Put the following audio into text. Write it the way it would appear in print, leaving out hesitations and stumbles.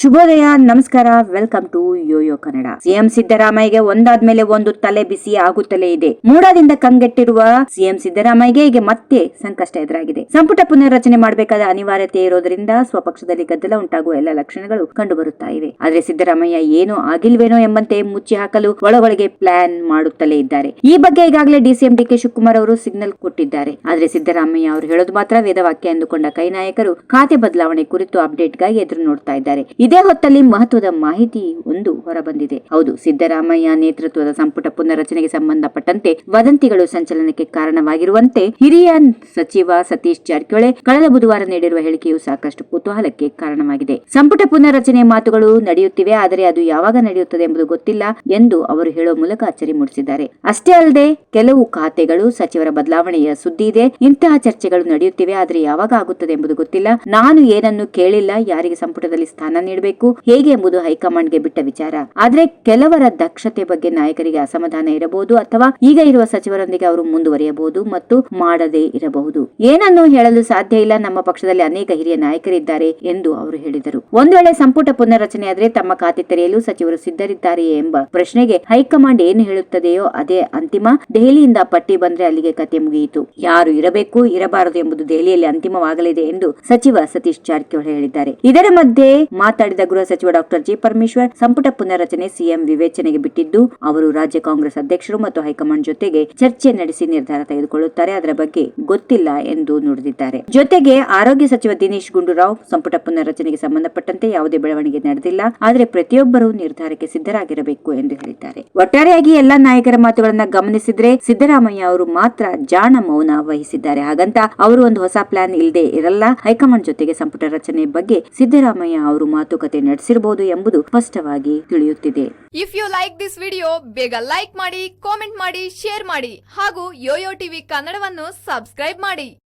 ಶುಭೋದಯ, ನಮಸ್ಕಾರ, welcome to Yoyo Kannada. CM ಸಿದ್ದರಾಮಯ್ಯಗೆ ಒಂದಾದ್ಮೇಲೆ ಒಂದು ತಲೆ ಬಿಸಿ ಆಗುತ್ತಲೇ ಇದೆ. ಮೂಡಾದಿಂದ ಕಂಗೆಟ್ಟಿರುವ ಸಿಎಂ ಸಿದ್ದರಾಮಯ್ಯಗೆ ಈಗ ಮತ್ತೆ ಸಂಕಷ್ಟ ಎದುರಾಗಿದೆ. ಸಂಪುಟ ಪುನರ್ರಚನೆ ಮಾಡಬೇಕಾದ ಅನಿವಾರ್ಯತೆ ಇರೋದ್ರಿಂದ ಸ್ವಪಕ್ಷದಲ್ಲಿ ಗದ್ದಲ ಉಂಟಾಗುವ ಎಲ್ಲ ಲಕ್ಷಣಗಳು ಕಂಡು ಬರುತ್ತಾ ಇವೆ. ಆದ್ರೆ ಸಿದ್ದರಾಮಯ್ಯ ಏನೂ ಆಗಿಲ್ವೇನೋ ಎಂಬಂತೆ ಮುಚ್ಚಿ ಹಾಕಲು ಒಳಗೊಳಗೆ ಪ್ಲಾನ್ ಮಾಡುತ್ತಲೇ ಇದ್ದಾರೆ. ಈ ಬಗ್ಗೆ ಈಗಾಗಲೇ ಡಿಸಿಎಂ ಡಿಕೆ ಶಿವಕುಮಾರ್ ಅವರು ಸಿಗ್ನಲ್ ಕೊಟ್ಟಿದ್ದಾರೆ. ಆದ್ರೆ ಸಿದ್ದರಾಮಯ್ಯ ಅವರು ಹೇಳೋದು ಮಾತ್ರ ವೇದವಾಕ್ಯ ಎಂದುಕೊಂಡ ಕೈ ನಾಯಕರು ಖಾತೆ ಬದಲಾವಣೆ ಕುರಿತು ಅಪ್ಡೇಟ್ಗಾಗಿ ಎದುರು ನೋಡ್ತಾ ಇದ್ದಾರೆ. ಇದೇ ಹೊತ್ತಲ್ಲಿ ಮಹತ್ವದ ಮಾಹಿತಿ ಒಂದು ಹೊರಬಂದಿದೆ. ಹೌದು, ಸಿದ್ದರಾಮಯ್ಯ ನೇತೃತ್ವದ ಸಂಪುಟ ಪುನರ್ರಚನೆಗೆ ಸಂಬಂಧಪಟ್ಟಂತೆ ವದಂತಿಗಳು ಸಂಚಲನಕ್ಕೆ ಕಾರಣವಾಗಿರುವಂತೆ ಹಿರಿಯ ಸಚಿವ ಸತೀಶ್ ಜಾರಕಿಹೊಳಿ ಕಳೆದ ಬುಧವಾರ ನೀಡಿರುವ ಹೇಳಿಕೆಯು ಸಾಕಷ್ಟು ಕುತೂಹಲಕ್ಕೆ ಕಾರಣವಾಗಿದೆ. ಸಂಪುಟ ಪುನರ್ರಚನೆ ಮಾತುಗಳು ನಡೆಯುತ್ತಿವೆ, ಆದರೆ ಅದು ಯಾವಾಗ ನಡೆಯುತ್ತದೆ ಎಂಬುದು ಗೊತ್ತಿಲ್ಲ ಎಂದು ಅವರು ಹೇಳುವ ಮೂಲಕ ಅಚ್ಚರಿ ಮೂಡಿಸಿದ್ದಾರೆ. ಅಷ್ಟೇ ಅಲ್ಲದೆ ಕೆಲವು ಖಾತೆಗಳು ಸಚಿವರ ಬದಲಾವಣೆಯ ಸುದ್ದಿ ಇದೆ. ಇಂತಹ ಚರ್ಚೆಗಳು ನಡೆಯುತ್ತಿವೆ, ಆದರೆ ಯಾವಾಗ ಆಗುತ್ತದೆ ಎಂಬುದು ಗೊತ್ತಿಲ್ಲ. ನಾನು ಏನನ್ನು ಕೇಳಿಲ್ಲ. ಯಾರಿಗೆ ಸಂಪುಟದಲ್ಲಿ ಸ್ಥಾನ ನೀಡಬೇಕು ಹೇಗೆ ಎಂಬುದು ಹೈಕಮಾಂಡ್ಗೆ ಬಿಟ್ಟ ವಿಚಾರ. ಆದ್ರೆ ಕೆಲವರ ದಕ್ಷತೆ ಬಗ್ಗೆ ನಾಯಕರಿಗೆ ಅಸಮಾಧಾನ ಇರಬಹುದು, ಅಥವಾ ಈಗ ಇರುವ ಸಚಿವರೊಂದಿಗೆ ಅವರು ಮುಂದುವರಿಯಬಹುದು ಮತ್ತು ಮಾಡದೇ ಇರಬಹುದು. ಏನನ್ನು ಹೇಳಲು ಸಾಧ್ಯ ಇಲ್ಲ. ನಮ್ಮ ಪಕ್ಷದಲ್ಲಿ ಅನೇಕ ಹಿರಿಯ ನಾಯಕರಿದ್ದಾರೆ ಎಂದು ಅವರು ಹೇಳಿದರು. ಒಂದು ವೇಳೆ ಸಂಪುಟ ಪುನರ್ರಚನೆ ಆದ್ರೆ ತಮ್ಮ ಖಾತೆ ತೆರೆಯಲು ಸಚಿವರು ಸಿದ್ಧರಿದ್ದಾರೆಯೇ ಎಂಬ ಪ್ರಶ್ನೆಗೆ ಹೈಕಮಾಂಡ್ ಏನು ಹೇಳುತ್ತದೆಯೋ ಅದೇ ಅಂತಿಮ. ದೆಹಲಿಯಿಂದ ಪಟ್ಟಿ ಬಂದ್ರೆ ಅಲ್ಲಿಗೆ ಕತೆ ಮುಗಿಯಿತು. ಯಾರು ಇರಬೇಕು ಇರಬಾರದು ಎಂಬುದು ದೆಹಲಿಯಲ್ಲಿ ಅಂತಿಮವಾಗಲಿದೆ ಎಂದು ಸಚಿವ ಸತೀಶ್ ಜಾರಕಿಹೊಳಿ ಹೇಳಿದ್ದಾರೆ. ಇದರ ಮಧ್ಯೆ ಮಾತಾಡಿದ ಗೃಹ ಸಚಿವ ಡಾಕ್ಟರ್ ಜಿ ಪರಮೇಶ್ವರ್, ಸಂಪುಟ ಪುನರ್ರಚನೆ ಸಿಎಂ ವಿವೇಚನೆಗೆ ಬಿಟ್ಟಿದ್ದು ಅವರು ರಾಜ್ಯ ಕಾಂಗ್ರೆಸ್ ಅಧ್ಯಕ್ಷರು ಮತ್ತು ಹೈಕಮಾಂಡ್ ಜೊತೆಗೆ ಚರ್ಚೆ ನಡೆಸಿ ನಿರ್ಧಾರ ತೆಗೆದುಕೊಳ್ಳುತ್ತಾರೆ. ಅದರ ಬಗ್ಗೆ ಗೊತ್ತಿಲ್ಲ ಎಂದು ನುಡಿದಿದ್ದಾರೆ. ಜೊತೆಗೆ ಆರೋಗ್ಯ ಸಚಿವ ದಿನೇಶ್ ಗುಂಡೂರಾವ್, ಸಂಪುಟ ಪುನರ್ರಚನೆಗೆ ಸಂಬಂಧಪಟ್ಟಂತೆ ಯಾವುದೇ ಬೆಳವಣಿಗೆ ನಡೆದಿಲ್ಲ, ಆದರೆ ಪ್ರತಿಯೊಬ್ಬರೂ ನಿರ್ಧಾರಕ್ಕೆ ಸಿದ್ಧರಾಗಿರಬೇಕು ಎಂದು ಹೇಳಿದ್ದಾರೆ. ಒಟ್ಟಾರೆಯಾಗಿ ಎಲ್ಲಾ ನಾಯಕರ ಮಾತುಗಳನ್ನ ಗಮನಿಸಿದ್ರೆ ಸಿದ್ದರಾಮಯ್ಯ ಅವರು ಮಾತ್ರ ಜಾಣ ಮೌನ ವಹಿಸಿದ್ದಾರೆ. ಹಾಗಂತ ಅವರು ಒಂದು ಹೊಸ ಪ್ಲಾನ್ ಇಲ್ಲದೆ ಇರಲ್ಲ. ಹೈಕಮಾಂಡ್ ಜೊತೆಗೆ ಸಂಪುಟ ರಚನೆ ಬಗ್ಗೆ ಸಿದ್ದರಾಮಯ್ಯ ಅವರು ಮಾತುಕತೆ ನಡೆಸಿರಬಹುದು ಎಂಬುದು ಸ್ಪಷ್ಟವಾಗಿ ತಿಳಿಯುತ್ತಿದೆ. If you like this video, ಬೇಗ ಲೈಕ್ ಮಾಡಿ, ಕಾಮೆಂಟ್ ಮಾಡಿ, ಶೇರ್ ಮಾಡಿ ಹಾಗೂ ಯೋಯೋ ಟಿವಿ ಕನ್ನಡವನ್ನು ಸಬ್ಸ್ಕ್ರೈಬ್ ಮಾಡಿ.